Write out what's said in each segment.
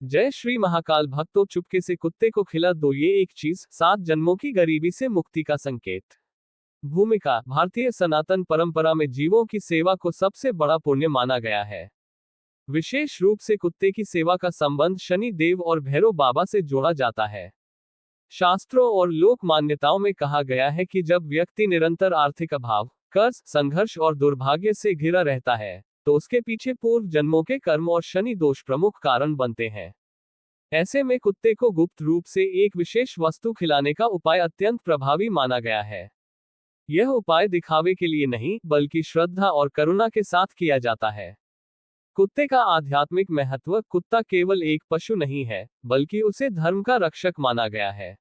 जय श्री महाकाल भक्तों, चुपके से कुत्ते को खिला दो ये एक चीज, 7 जन्मों की गरीबी से मुक्ति का संकेत। भूमिका। भारतीय सनातन परंपरा में जीवों की सेवा को सबसे बड़ा पुण्य माना गया है। विशेष रूप से कुत्ते की सेवा का संबंध शनि देव और भैरव बाबा से जोड़ा जाता है। शास्त्रों और लोक मान्यताओं में कहा गया है कि जब व्यक्ति निरंतर आर्थिक अभाव, कर्ज, संघर्ष और दुर्भाग्य से घिरा रहता है, तो उसके पीछे पूर्व जन्मों के कर्म और शनि दोष प्रमुख कारण बनते हैं। ऐसे में कुत्ते को गुप्त रूप से एक विशेष वस्तु खिलाने का उपाय अत्यंत प्रभावी माना गया है। यह उपाय दिखावे के लिए नहीं, बल्कि श्रद्धा और करुणा के साथ किया जाता है। कुत्ते का आध्यात्मिक महत्व। कुत्ता केवल एक पशु नहीं है, बल्कि उसे धर्म का रक्षक माना गया है।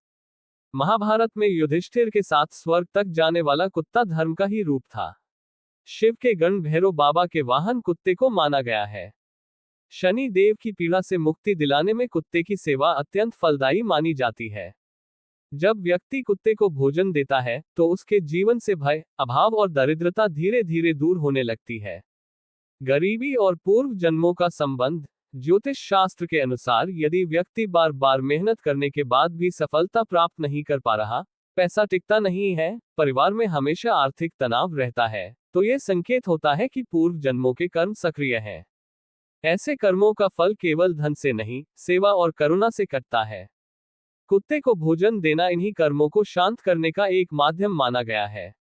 महाभारत में युधिष्ठिर के साथ स्वर्ग तक जाने वाला कुत्ता धर्म का ही रूप था। शिव के गण भैरव बाबा के वाहन कुत्ते को माना गया है। शनि देव की पीड़ा से मुक्ति दिलाने में कुत्ते की सेवा अत्यंत फलदायी मानी जाती है। जब व्यक्ति कुत्ते को भोजन देता है, तो उसके जीवन से भय, अभाव और दरिद्रता धीरे धीरे दूर होने लगती है। गरीबी और पूर्व जन्मों का संबंध। ज्योतिष शास्त्र के अनुसार यदि व्यक्ति बार बार मेहनत करने के बाद भी सफलता प्राप्त नहीं कर पा रहा, पैसा टिकता नहीं है, परिवार में हमेशा आर्थिक तनाव रहता है, तो यह संकेत होता है कि पूर्व जन्मों के कर्म सक्रिय हैं। ऐसे कर्मों का फल केवल धन से नहीं, सेवा और करुणा से कटता है। कुत्ते को भोजन देना इन्हीं कर्मों को शांत करने का एक माध्यम माना गया है।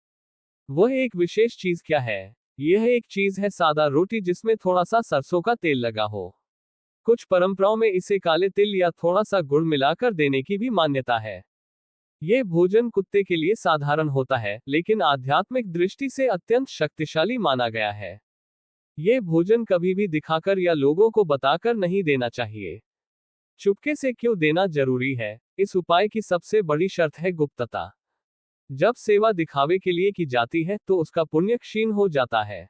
वह एक विशेष चीज क्या है? यह एक चीज है सादा रोटी जिसमें थोड़ा सा सरसों का तेल लगा हो। कुछ परंपराओं में इसे काले तिल या थोड़ा सा गुड़ मिलाकर देने की भी मान्यता है। यह भोजन कुत्ते के लिए साधारण होता है, लेकिन आध्यात्मिक दृष्टि से अत्यंत शक्तिशाली माना गया है। ये भोजन कभी भी दिखाकर या लोगों को बताकर नहीं देना चाहिए। चुपके से क्यों देना जरूरी है? इस उपाय की सबसे बड़ी शर्त है गुप्तता। जब सेवा दिखावे के लिए की जाती है, तो उसका पुण्य क्षीण हो जाता है।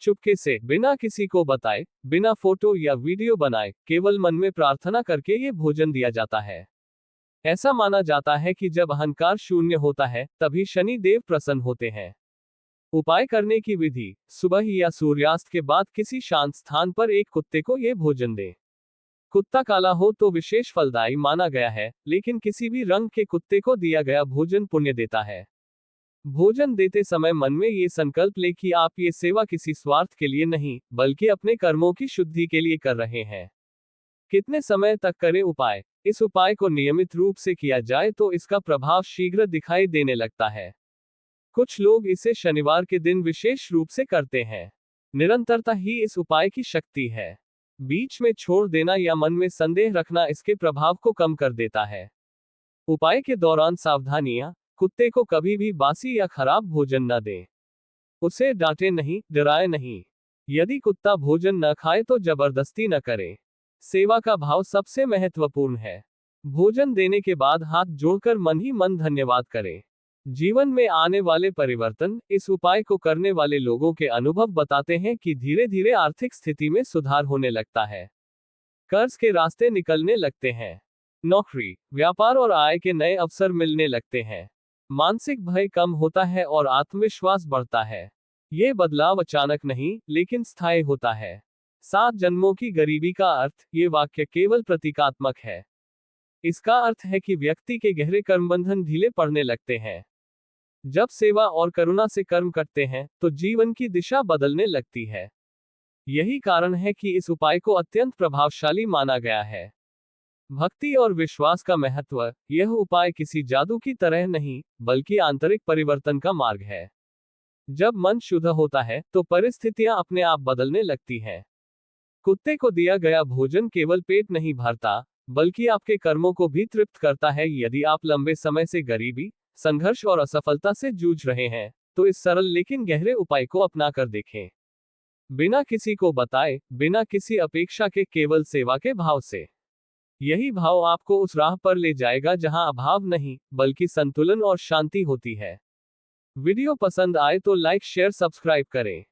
चुपके से, बिना किसी को बताए, बिना फोटो या वीडियो बनाए, केवल मन में प्रार्थना करके ये भोजन दिया जाता है। ऐसा माना जाता है कि जब अहंकार शून्य होता है, तभी शनि देव प्रसन्न होते हैं। उपाय करने की विधि। सुबह या सूर्यास्त के बाद किसी शांत स्थान पर एक कुत्ते को यह भोजन दें। कुत्ता काला हो तो विशेष फलदायी माना गया है, लेकिन किसी भी रंग के कुत्ते को दिया गया भोजन पुण्य देता है। भोजन देते समय मन में ये संकल्प ले कि आप ये सेवा किसी स्वार्थ के लिए नहीं, बल्कि अपने कर्मों की शुद्धि के लिए कर रहे हैं। कितने समय तक करें उपाय? इस उपाय को नियमित रूप से किया जाए तो इसका प्रभाव शीघ्र दिखाई देने लगता है। कुछ लोग इसे शनिवार के दिन विशेष रूप से करते हैं। निरंतरता ही इस उपाय की शक्ति है। बीच में छोड़ देना या मन में संदेह रखना इसके प्रभाव को कम कर देता है। उपाय के दौरान सावधानियां। कुत्ते को कभी भी बासी या खराब भोजन न दें। उसे डांटे नहीं, डराए नहीं। यदि कुत्ता भोजन न खाए तो जबरदस्ती न करें। सेवा का भाव सबसे महत्वपूर्ण है। भोजन देने के बाद हाथ जोड़कर मन ही मन धन्यवाद करें। जीवन में आने वाले परिवर्तन। इस उपाय को करने वाले लोगों के अनुभव बताते हैं कि धीरे धीरे आर्थिक स्थिति में सुधार होने लगता है। कर्ज के रास्ते निकलने लगते हैं। नौकरी, व्यापार और आय के नए अवसर मिलने लगते हैं। मानसिक भय कम होता है और आत्मविश्वास बढ़ता है। ये बदलाव अचानक नहीं, लेकिन स्थायी होता है। 7 जन्मों की गरीबी का अर्थ। ये वाक्य केवल प्रतीकात्मक है। इसका अर्थ है कि व्यक्ति के गहरे कर्मबंधन ढीले पड़ने लगते हैं। जब सेवा और करुणा से कर्म करते हैं, तो जीवन की दिशा बदलने लगती है। यही कारण है कि इस उपाय को अत्यंत प्रभावशाली माना गया है। भक्ति और विश्वास का महत्व। यह उपाय किसी जादू की तरह नहीं, बल्कि आंतरिक परिवर्तन का मार्ग है। जब मन शुद्ध होता है, तो परिस्थितियां अपने आप बदलने लगती हैं। कुत्ते को दिया गया भोजन केवल पेट नहीं भरता, बल्कि आपके कर्मों को भी तृप्त करता है। यदि आप लंबे समय से गरीबी, संघर्ष और असफलता से जूझ रहे हैं, तो इस सरल लेकिन गहरे उपाय को अपना कर देखें। बिना किसी को बताए, बिना किसी अपेक्षा के, केवल सेवा के भाव से। यही भाव आपको उस राह पर ले जाएगा जहां अभाव नहीं, बल्कि संतुलन और शांति होती है। वीडियो पसंद आए तो लाइक, शेयर, सब्सक्राइब करें।